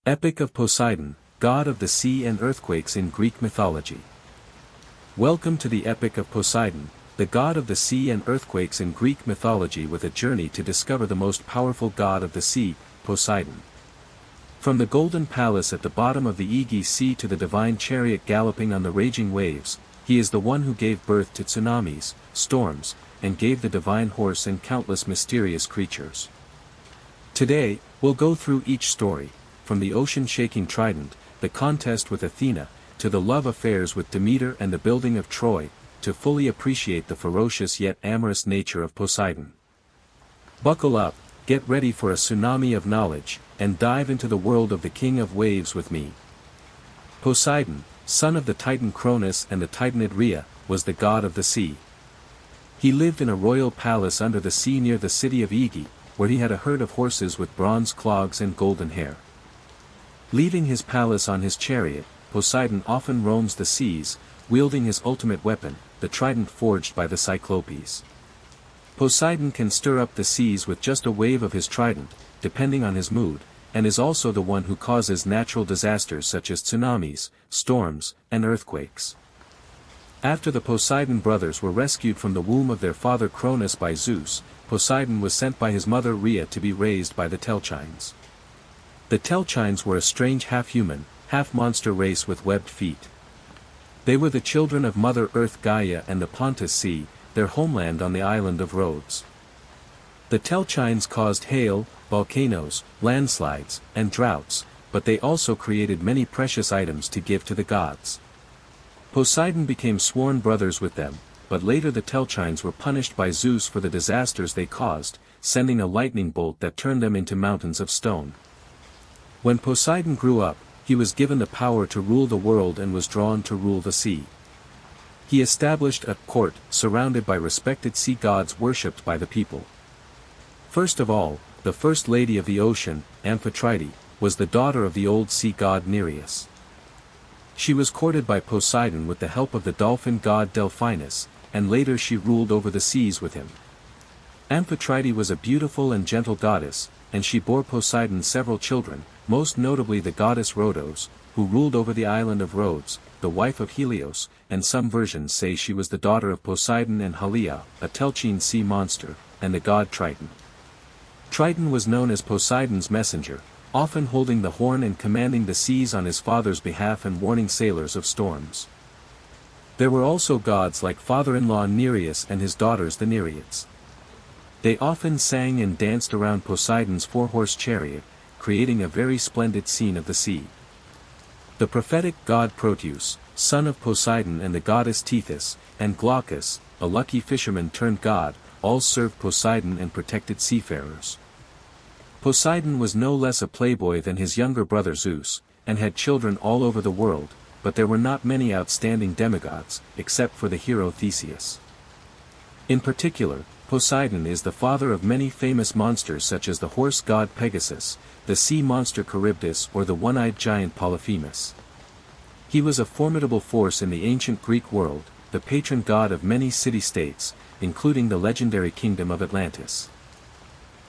Epic of Poseidon, god of the sea and earthquakes in Greek mythology. Welcome to the Epic of Poseidon, the god of the sea and earthquakes in Greek mythology, with a journey to discover the most powerful god of the sea, Poseidon. From the golden palace at the bottom of the Aegean Sea to the divine chariot galloping on the raging waves, he is the one who gave birth to tsunamis, storms, and gave the divine horse and countless mysterious creatures. Today, we'll go through each story, from the ocean-shaking trident, the contest with Athena, to the love affairs with Demeter and the building of Troy, to fully appreciate the ferocious yet amorous nature of Poseidon. Buckle up, get ready for a tsunami of knowledge, and dive into the world of the King of Waves with me. Poseidon, son of the Titan Cronus and the Titanid Rhea, was the god of the sea. He lived in a royal palace under the sea near the city of Aegae, where he had a herd of horses with bronze clogs and golden hair. Leaving his palace on his chariot, Poseidon often roams the seas, wielding his ultimate weapon, the trident forged by the Cyclopes. Poseidon can stir up the seas with just a wave of his trident, depending on his mood, and is also the one who causes natural disasters such as tsunamis, storms, and earthquakes. After the Poseidon brothers were rescued from the womb of their father Cronus by Zeus, Poseidon was sent by his mother Rhea to be raised by the Telchines. The Telchines were a strange half-human, half-monster race with webbed feet. They were the children of Mother Earth Gaia and the Pontus Sea, their homeland on the island of Rhodes. The Telchines caused hail, volcanoes, landslides, and droughts, but they also created many precious items to give to the gods. Poseidon became sworn brothers with them, but later the Telchines were punished by Zeus for the disasters they caused, sending a lightning bolt that turned them into mountains of stone. When Poseidon grew up, he was given the power to rule the world and was drawn to rule the sea. He established a court surrounded by respected sea gods worshipped by the people. First of all, the first lady of the ocean, Amphitrite, was the daughter of the old sea god Nereus. She was courted by Poseidon with the help of the dolphin god Delphinus, and later she ruled over the seas with him. Amphitrite was a beautiful and gentle goddess, and she bore Poseidon several children, most notably the goddess Rhodos, who ruled over the island of Rhodes, the wife of Helios, and some versions say she was the daughter of Poseidon and Halia, a Telchine sea monster, and the god Triton. Triton was known as Poseidon's messenger, often holding the horn and commanding the seas on his father's behalf and warning sailors of storms. There were also gods like father-in-law Nereus and his daughters the Nereids. They often sang and danced around Poseidon's four-horse chariot, creating a very splendid scene of the sea. The prophetic god Proteus, son of Poseidon, and the goddess Tethys, and Glaucus, a lucky fisherman turned god, all served Poseidon and protected seafarers. Poseidon was no less a playboy than his younger brother Zeus, and had children all over the world, but there were not many outstanding demigods, except for the hero Theseus. In particular, Poseidon is the father of many famous monsters such as the horse god Pegasus, the sea monster Charybdis, or the one-eyed giant Polyphemus. He was a formidable force in the ancient Greek world, the patron god of many city-states, including the legendary kingdom of Atlantis.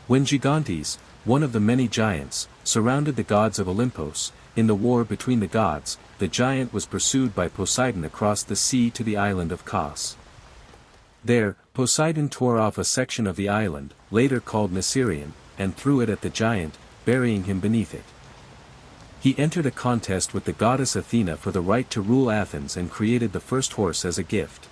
When Gigantes, one of the many giants, surrounded the gods of Olympus, in the war between the gods, the giant was pursued by Poseidon across the sea to the island of Kos. There, Poseidon tore off a section of the island, later called Nisirion, and threw it at the giant, burying him beneath it. He entered a contest with the goddess Athena for the right to rule Athens and created the first horse as a gift.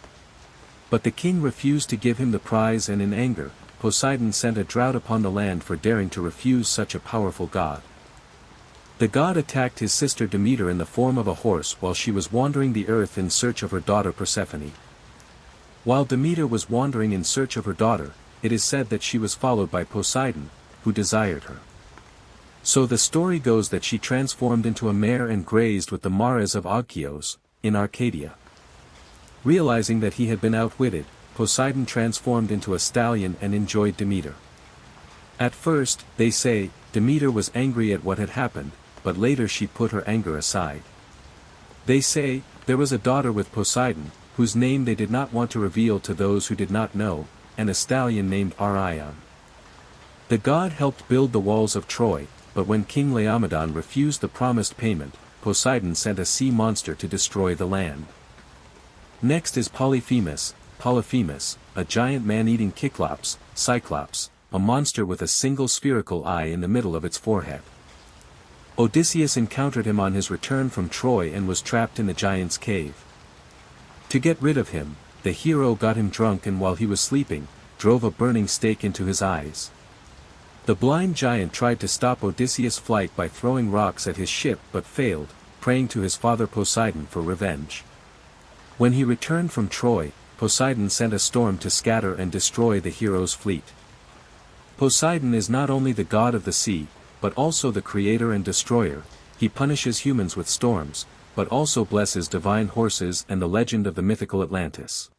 But the king refused to give him the prize, and in anger, Poseidon sent a drought upon the land for daring to refuse such a powerful god. The god attacked his sister Demeter in the form of a horse while she was wandering the earth in search of her daughter Persephone. While Demeter was wandering in search of her daughter, it is said that she was followed by Poseidon, who desired her. So the story goes that she transformed into a mare and grazed with the mares of Ogkios, in Arcadia. Realizing that he had been outwitted, Poseidon transformed into a stallion and enjoyed Demeter. At first, they say, Demeter was angry at what had happened, but later she put her anger aside. They say, there was a daughter with Poseidon, whose name they did not want to reveal to those who did not know, and a stallion named Arion. The god helped build the walls of Troy, but when King Laomedon refused the promised payment, Poseidon sent a sea monster to destroy the land. Next is Polyphemus, a giant man-eating cyclops, a monster with a single spherical eye in the middle of its forehead. Odysseus encountered him on his return from Troy and was trapped in the giant's cave. To get rid of him, the hero got him drunk and while he was sleeping, drove a burning stake into his eyes. The blind giant tried to stop Odysseus' flight by throwing rocks at his ship but failed, praying to his father Poseidon for revenge. When he returned from Troy, Poseidon sent a storm to scatter and destroy the hero's fleet. Poseidon is not only the god of the sea, but also the creator and destroyer. He punishes humans with storms, but also blesses divine horses and the legend of the mythical Atlantis.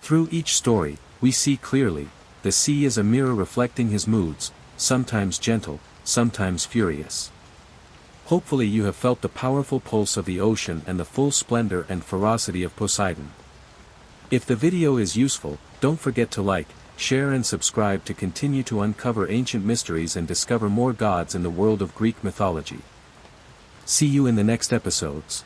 Through each story, we see clearly, the sea is a mirror reflecting his moods, sometimes gentle, sometimes furious. Hopefully you have felt the powerful pulse of the ocean and the full splendor and ferocity of Poseidon. If the video is useful, don't forget to like, share and subscribe to continue to uncover ancient mysteries and discover more gods in the world of Greek mythology. See you in the next episodes.